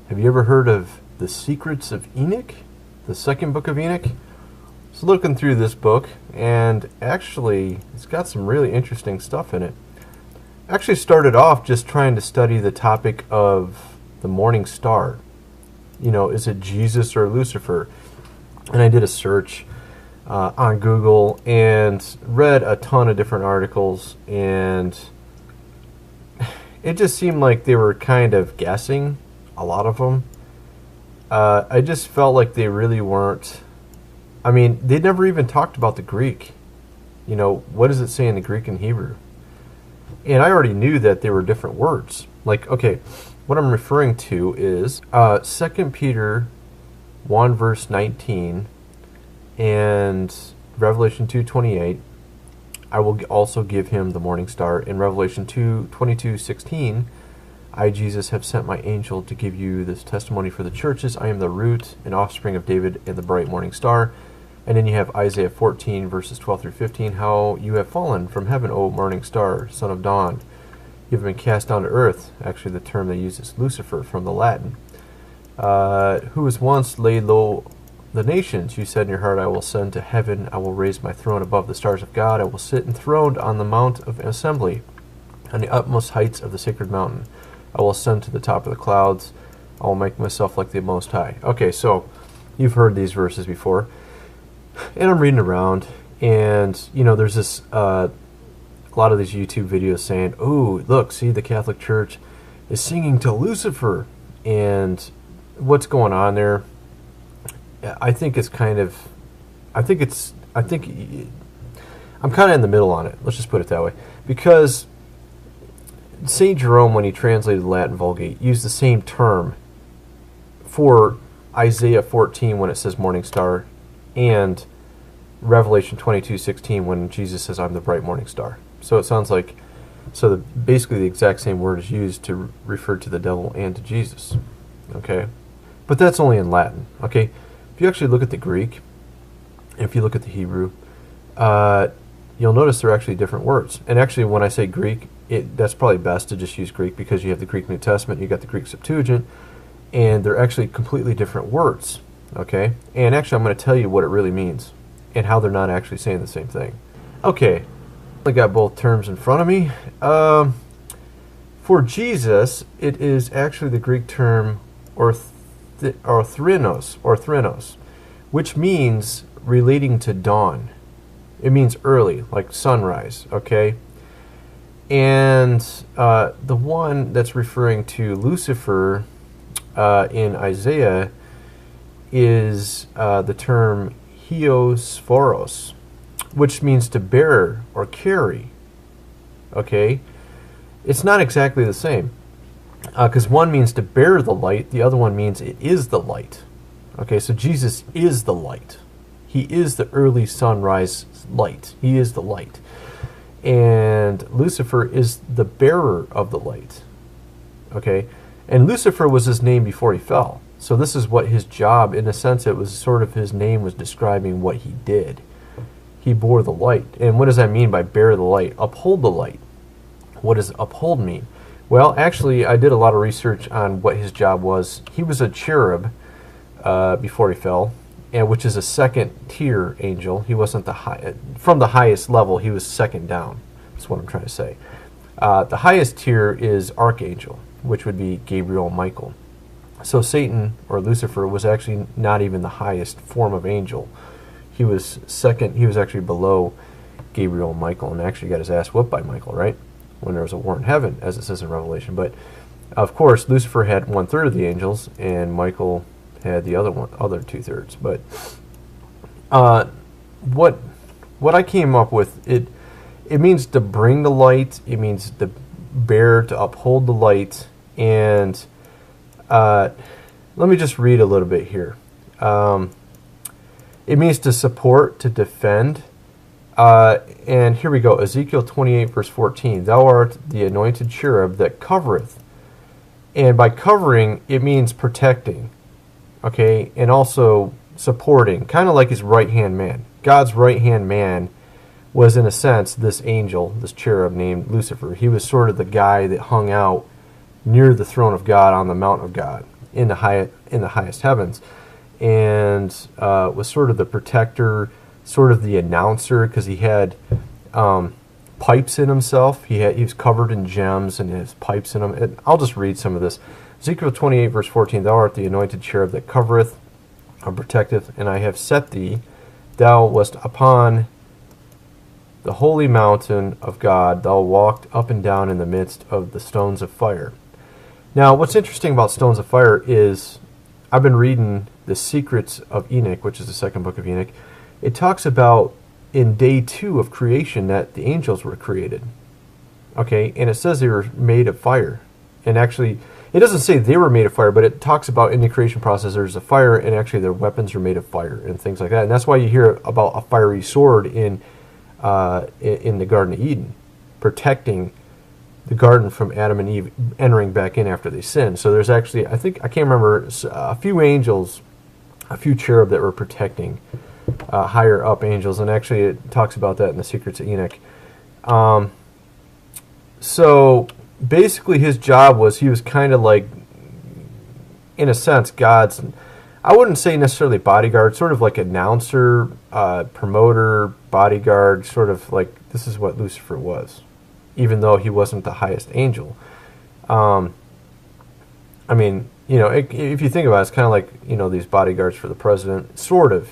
Have you ever heard of The Secrets of Enoch? The second book of Enoch? So looking through this book, and actually it's got some really interesting stuff in it. Actually started off just trying to study the topic of the morning star. You know, is it Jesus or Lucifer? And I did a search on Google and read a ton of different articles, and it just seemed like they were kind of guessing, a lot of them. I just felt like they really weren't. I mean, they never even talked about the Greek. You know, what does it say in the Greek and Hebrew? And I already knew that there were different words. Like, okay, what I'm referring to is 2 Peter 1 verse 19 and Revelation 2:28. I will also give him the morning star. In Revelation 2:22-16, I, Jesus, have sent my angel to give you this testimony for the churches. I am the root and offspring of David and the bright morning star. And then you have Isaiah 14, verses 12 through 15. How you have fallen from heaven, O morning star, son of dawn. You have been cast down to earth. Actually, the term they use is Lucifer from the Latin. Who was once laid low the nations. You said in your heart, I will ascend to heaven. I will raise my throne above the stars of God. I will sit enthroned on the mount of assembly, on the utmost heights of the sacred mountain. I will ascend to the top of the clouds. I will make myself like the Most High. Okay, so you've heard these verses before. And I'm reading around, and, you know, there's this, a lot of these YouTube videos saying, oh, look, see, the Catholic Church is singing to Lucifer. And what's going on there? I think it's kind of, I'm kind of in the middle on it. Let's just put it that way. Because St. Jerome, when he translated the Latin Vulgate, used the same term for Isaiah 14 when it says morning star, and Revelation 22:16 when Jesus says, I'm the bright morning star. So it sounds like, basically the exact same word is used to refer to the devil and to Jesus. Okay? But that's only in Latin. Okay? If you actually look at the Greek, and if you look at the Hebrew, you'll notice they're actually different words. And actually, when I say Greek, that's probably best to just use Greek, because you have the Greek New Testament, you got the Greek Septuagint, and they're actually completely different words. Okay? And actually, I'm going to tell you what it really means, and how they're not actually saying the same thing. Okay, I got both terms in front of me. For Jesus, it is actually the Greek term orthrenos, which means relating to dawn. It means early, like sunrise, okay? And the one that's referring to Lucifer in Isaiah is the term hiosphoros, which means to bear or carry, okay? It's not exactly the same. Because one means to bear the light, the other one means it is the light. Okay, so Jesus is the light. He is the early sunrise light. He is the light. And Lucifer is the bearer of the light. Okay, and Lucifer was his name before he fell. So this is what his job, in a sense, it was sort of his name was describing what he did. He bore the light. And what does that mean by bear the light? Uphold the light. What does uphold mean? Well, actually, I did a lot of research on what his job was. He was a cherub before he fell, and which is a second-tier angel. He wasn't from the highest level. He was second down. That's what I'm trying to say. The highest tier is archangel, which would be Gabriel and Michael. So Satan, or Lucifer, was actually not even the highest form of angel. He was second. He was actually below Gabriel and Michael, and actually got his ass whooped by Michael, right? When there was a war in heaven, as it says in Revelation. But of course, Lucifer had 1/3 of the angels, and Michael had the other 2/3. But what I came up with, it means to bring the light. It means to bear, to uphold the light. And let me just read a little bit here. It means to support, to defend. And here we go, Ezekiel 28, verse 14. Thou art the anointed cherub that covereth. And by covering, it means protecting, okay, and also supporting, kind of like his right-hand man. God's right-hand man was, in a sense, this angel, this cherub named Lucifer. He was sort of the guy that hung out near the throne of God on the Mount of God. in the highest heavens, and was sort of the protector, sort of the announcer, because he had pipes in himself. He was covered in gems and his pipes in him. And I'll just read some of this. Ezekiel 28 verse 14, thou art the anointed cherub that covereth and protecteth, and I have set thee. Thou wast upon the holy mountain of God. Thou walked up and down in the midst of the stones of fire. Now, what's interesting about stones of fire is I've been reading The Secrets of Enoch, which is the second book of Enoch. It talks about in day 2 of creation that the angels were created. Okay, and it says they were made of fire. And actually, it doesn't say they were made of fire, but it talks about in the creation process there's a fire, and actually their weapons are made of fire and things like that. And that's why you hear about a fiery sword in the Garden of Eden, protecting the garden from Adam and Eve entering back in after they sinned. So there's actually, I can't remember, a few angels, a few cherub that were protecting higher up angels, and actually it talks about that in the Secrets of Enoch. So basically his job was, he was kind of like, in a sense, God's, I wouldn't say necessarily bodyguard, sort of like announcer, promoter, bodyguard, sort of like, this is what Lucifer was, even though he wasn't the highest angel. I mean, if you think about it, it's kind of like, these bodyguards for the president, sort of,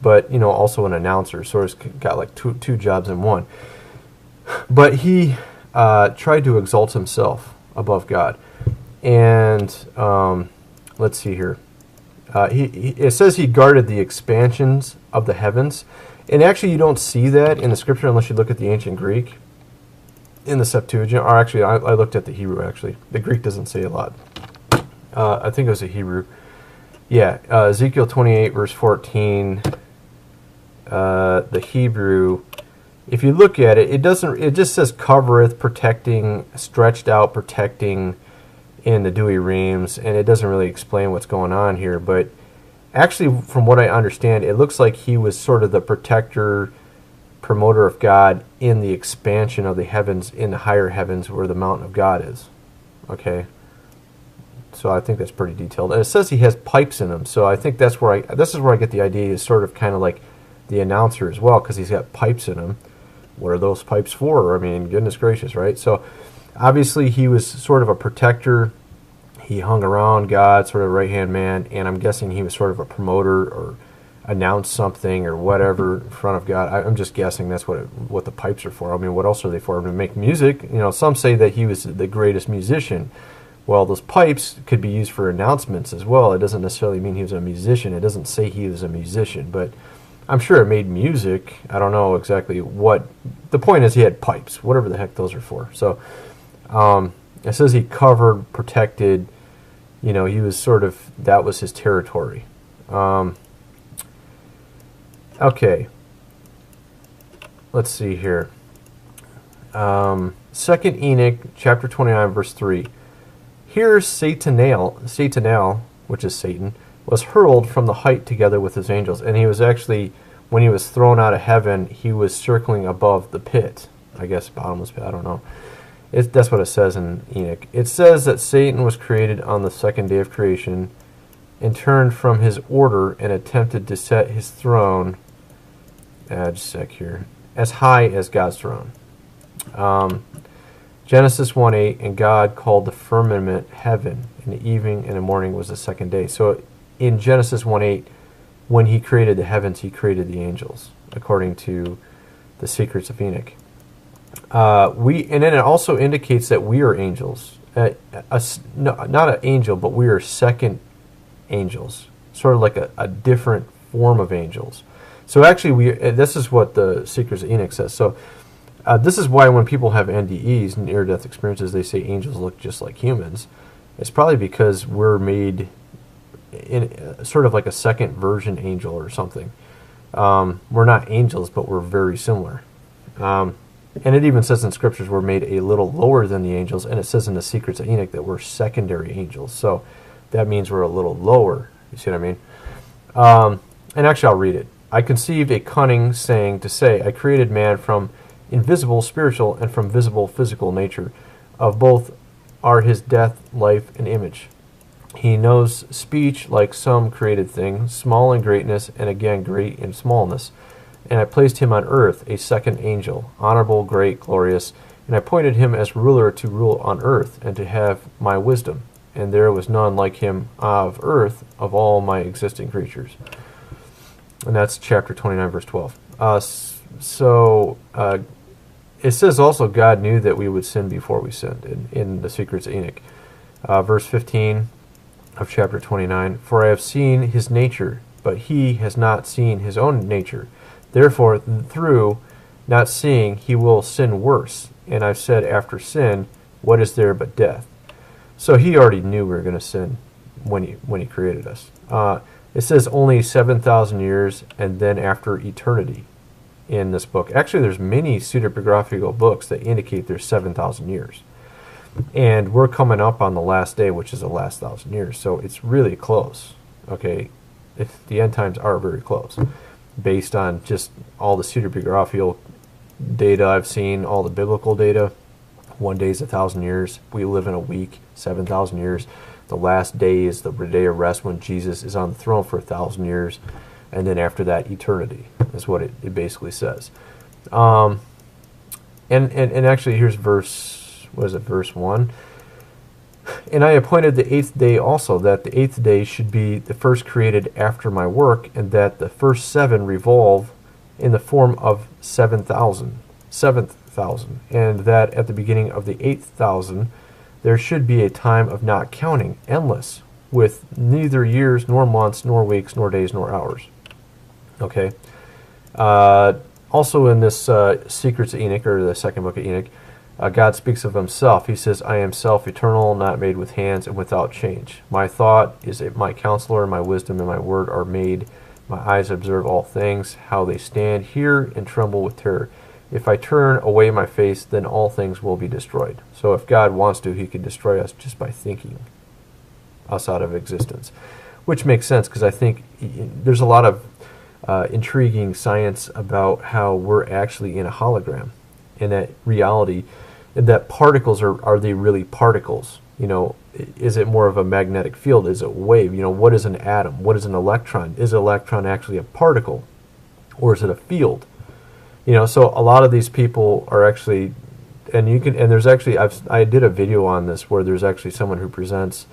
but, also an announcer, sort of got like two jobs in one. But he tried to exalt himself above God. And let's see here. It says he guarded the expansions of the heavens. And actually you don't see that in the scripture unless you look at the ancient Greek in the Septuagint. Or actually, I looked at the Hebrew, actually. The Greek doesn't say a lot. I think it was the Hebrew. Yeah, Ezekiel 28, verse 14, the Hebrew, if you look at it, it just says covereth, protecting, stretched out, protecting in the dewy reams, and it doesn't really explain what's going on here. But actually, from what I understand, it looks like he was sort of the protector, promoter of God in the expansion of the heavens, in the higher heavens where the mountain of God is. Okay? So I think that's pretty detailed. And it says he has pipes in him, so I think this is where I get the idea. He's sort of kind of like the announcer as well, because he's got pipes in him. What are those pipes for? I mean, goodness gracious, right? So obviously he was sort of a protector. He hung around God, sort of right-hand man, and I'm guessing he was sort of a promoter or announced something or whatever in front of God. I'm just guessing that's what the pipes are for. I mean, what else are they for? To make music? Some say that he was the greatest musician. Well, those pipes could be used for announcements as well. It doesn't necessarily mean he was a musician. It doesn't say he was a musician, but I'm sure it made music. I don't know exactly what. The point is he had pipes, whatever the heck those are for. So it says he covered, protected. He was sort of, that was his territory. Okay. Let's see here. 2nd Enoch, chapter 29, verse 3. Here Satanel, which is Satan, was hurled from the height together with his angels. And he was actually, when he was thrown out of heaven, he was circling above the pit. I guess bottomless pit, I don't know. That's what it says in Enoch. It says that Satan was created on the 2nd day of creation and turned from his order and attempted to set his throne, just a sec here, as high as God's throne. Genesis 1:8, and God called the firmament heaven, and the evening and the morning was the 2nd day. So in Genesis 1:8, when he created the heavens, he created the angels, according to the Secrets of Enoch. And then it also indicates that we are angels. Not an angel, but we are second angels, sort of like a different form of angels. So actually, this is what the Secrets of Enoch says. So this is why when people have NDEs, near-death experiences, they say angels look just like humans. It's probably because we're made in sort of like a second version angel or something. We're not angels, but we're very similar. And it even says in scriptures we're made a little lower than the angels, and it says in the Secrets of Enoch that we're secondary angels. So that means we're a little lower. You see what I mean? And actually, I'll read it. I conceived a cunning saying to say, I created man from invisible spiritual and from visible physical nature. Of both are his death, life, and image. He knows speech like some created thing, small in greatness, and again great in smallness. And I placed him on earth, a second angel, honorable, great, glorious, and I appointed him as ruler to rule on earth, and to have my wisdom. And there was none like him of earth, of all my existing creatures. And that's chapter 29, verse 12. It says also God knew that we would sin before we sinned in the Secrets of Enoch. Verse 15 of chapter 29, for I have seen his nature, but he has not seen his own nature. Therefore, through not seeing, he will sin worse. And I've said, after sin, what is there but death? So he already knew we were going to sin when he created us. It says only 7,000 years, and then after eternity in this book. Actually, there's many pseudepigraphical books that indicate there's 7,000 years. And we're coming up on the last day, which is the last 1,000 years. So it's really close, okay? The end times are very close, based on just all the pseudepigraphical data I've seen, all the biblical data. One day is 1,000 years. We live in a week, 7,000 years. The last day is the day of rest when Jesus is on the throne for 1,000 years. And then after that, eternity is what it basically says. And actually, here's verse 1. And I appointed the 8th day also, that the 8th day should be the first created after my work, and that the first 7 revolve in the form of 7,000, and that at the beginning of the 8,000 there should be a time of not counting, endless, with neither years, nor months, nor weeks, nor days, nor hours. Okay. Also in this Secrets of Enoch, or the second book of Enoch, God speaks of himself. He says, I am self-eternal, not made with hands, and without change. My thought is my counselor, my wisdom, and my word are made. My eyes observe all things, how they stand, hear, and tremble with terror. If I turn away my face, then all things will be destroyed. So if God wants to, he could destroy us just by thinking us out of existence. Which makes sense, because I think there's a lot of intriguing science about how we're actually in a hologram. And that reality, that particles are they really particles? You know, is it more of a magnetic field? Is it a wave? You know, what is an atom? What is an electron? Is an electron actually a particle, or is it a field? You know, so a lot of these people are actually, and there's actually, I did a video on this where there's actually someone who presents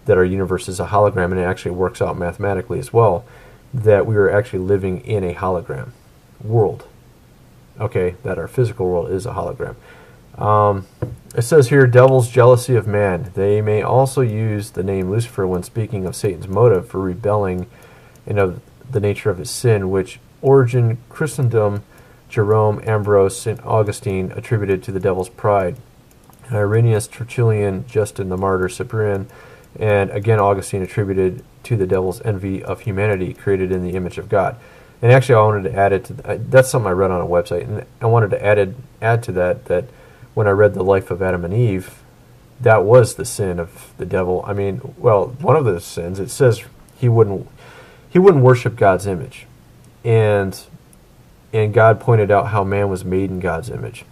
that our universe is a hologram, and it actually works out mathematically as well, that we are actually living in a hologram world. Okay, that our physical world is a hologram. It says here, devil's jealousy of man. They may also use the name Lucifer when speaking of Satan's motive for rebelling and of the nature of his sin, which Origen, Chrysostom, Jerome, Ambrose, St. Augustine attributed to the devil's pride. Irenaeus, Tertullian, Justin the Martyr, Cyprian, and again Augustine attributed to the devil's envy of humanity created in the image of God. And actually I wanted to add it to that's something I read on a website, and I wanted to add to that when I read the life of Adam and Eve, that was the sin of the devil. I mean, well, one of the sins, it says he wouldn't worship God's image. And God pointed out how man was made in God's image.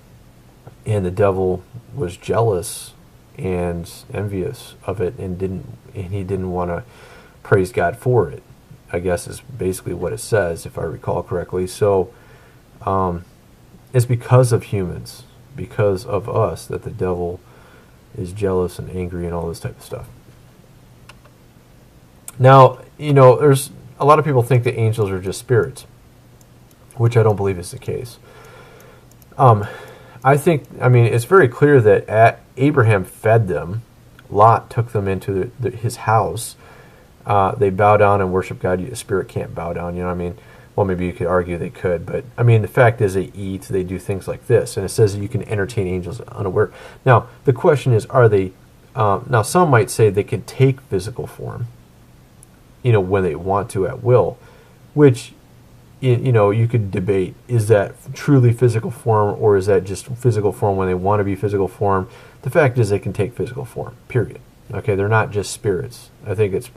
And the devil was jealous and envious of it, and he didn't want to praise God for it, I guess is basically what it says, if I recall correctly. So it's because of humans, because of us, that the devil is jealous and angry and all this type of stuff. Now, you know, there's a lot of people think that angels are just spirits, which I don't believe is the case. I mean, it's very clear that Abraham fed them. Lot took them into his house. They bow down and worship God. A spirit can't bow down, you know what I mean? Well, maybe you could argue they could, but I mean, the fact is they eat, they do things like this, and it says that you can entertain angels unaware. Now, the question is, are they, now some might say they can take physical form, you know, when they want to at will, which, you know, you could debate, is that truly physical form, or is that just physical form when they want to be physical form? The fact is they can take physical form, period. Okay, they're not just spirits. I think it's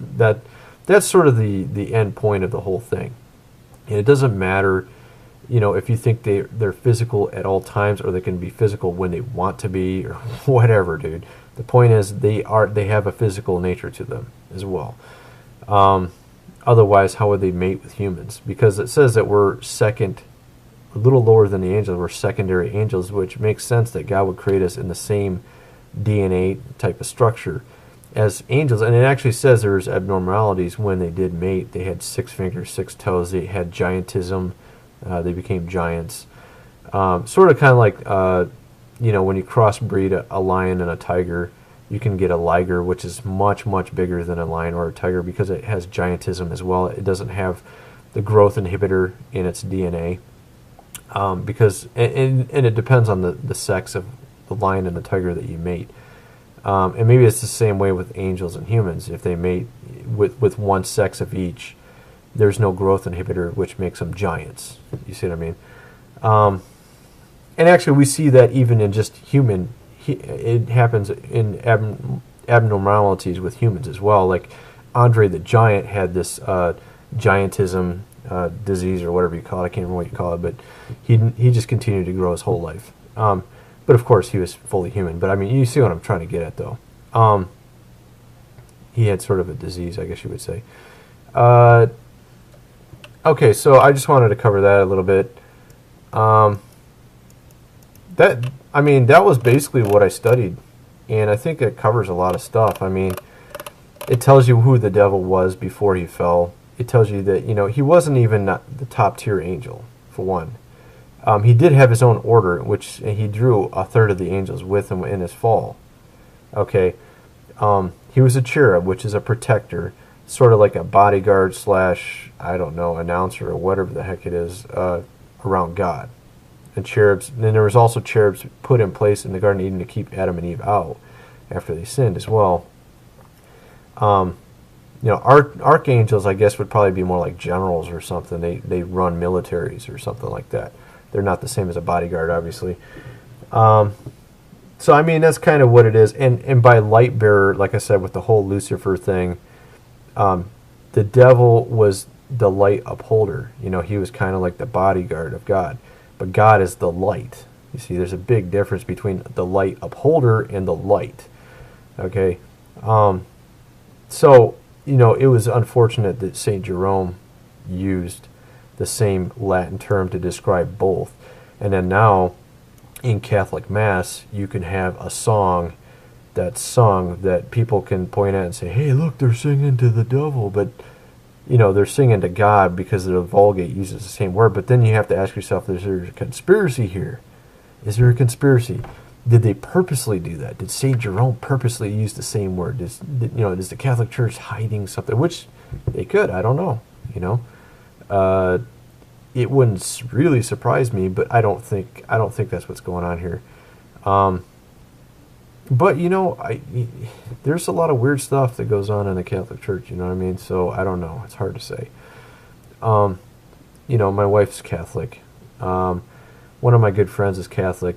that's sort of the end point of the whole thing. And it doesn't matter, you know, if you think they're physical at all times, or they can be physical when they want to be, or whatever, dude. The point is they have a physical nature to them as well. Otherwise, how would they mate with humans? Because it says that we're second, a little lower than the angels. We're secondary angels, which makes sense that God would create us in the same DNA type of structure as angels. And it actually says there's abnormalities when they did mate. They had 6 fingers, 6 toes. They had giantism. They became giants. Sort of kind of like, when you crossbreed a lion and a tiger, you can get a liger, which is much, much bigger than a lion or a tiger because it has giantism as well. It doesn't have the growth inhibitor in its DNA. And it depends on the sex of the lion and the tiger that you mate. And maybe it's the same way with angels and humans. If they mate with one sex of each, there's no growth inhibitor, which makes them giants. You see what I mean? And actually, we see that even in just human, it happens in abnormalities with humans as well. Like Andre the Giant had this giantism disease or whatever you call it. I can't remember what you call it, but he just continued to grow his whole life. But of course, he was fully human. But I mean, you see what I'm trying to get at, though. He had sort of a disease, I guess you would say. Okay, so I just wanted to cover that a little bit. That was basically what I studied, and I think it covers a lot of stuff. I mean, it tells you who the devil was before he fell. It tells you that, he wasn't even the top tier angel, for one. He did have his own order, which he drew a third of the angels with him in his fall. Okay, he was a cherub, which is a protector, sort of like a bodyguard / I don't know, announcer or whatever the heck it is, around God. And cherubs. And then there was also cherubs put in place in the Garden of Eden to keep Adam and Eve out after they sinned as well. Archangels, I guess, would probably be more like generals or something. They run militaries or something like that. They're not the same as a bodyguard, obviously. So I mean, that's kind of what it is. And by light bearer, like I said, with the whole Lucifer thing, the devil was the light upholder. He was kind of like the bodyguard of God. But God is the light. You see, there's a big difference between the light upholder and the light. Okay? So, it was unfortunate that St. Jerome used the same Latin term to describe both. And then now, in Catholic Mass, you can have a song that's sung that people can point at and say, hey, look, they're singing to the devil. But they're singing to God because the Vulgate uses the same word. But then you have to ask yourself, is there a conspiracy here? Is there a conspiracy? Did they purposely do that? Did St. Jerome purposely use the same word? Is the Catholic Church hiding something? Which they could. I don't know. It wouldn't really surprise me, but I don't think that's what's going on here. But there's a lot of weird stuff that goes on in the Catholic Church. You know what I mean? So I don't know. It's hard to say. My wife's Catholic. One of my good friends is Catholic,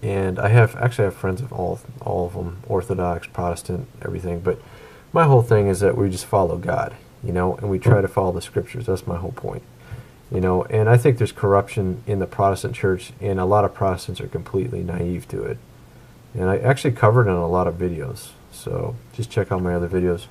and I have friends of all of them, Orthodox, Protestant, everything. But my whole thing is that we just follow God, and we try to follow the Scriptures. That's my whole point. And I think there's corruption in the Protestant Church, and a lot of Protestants are completely naive to it. And I actually covered it in a lot of videos, so just check out my other videos.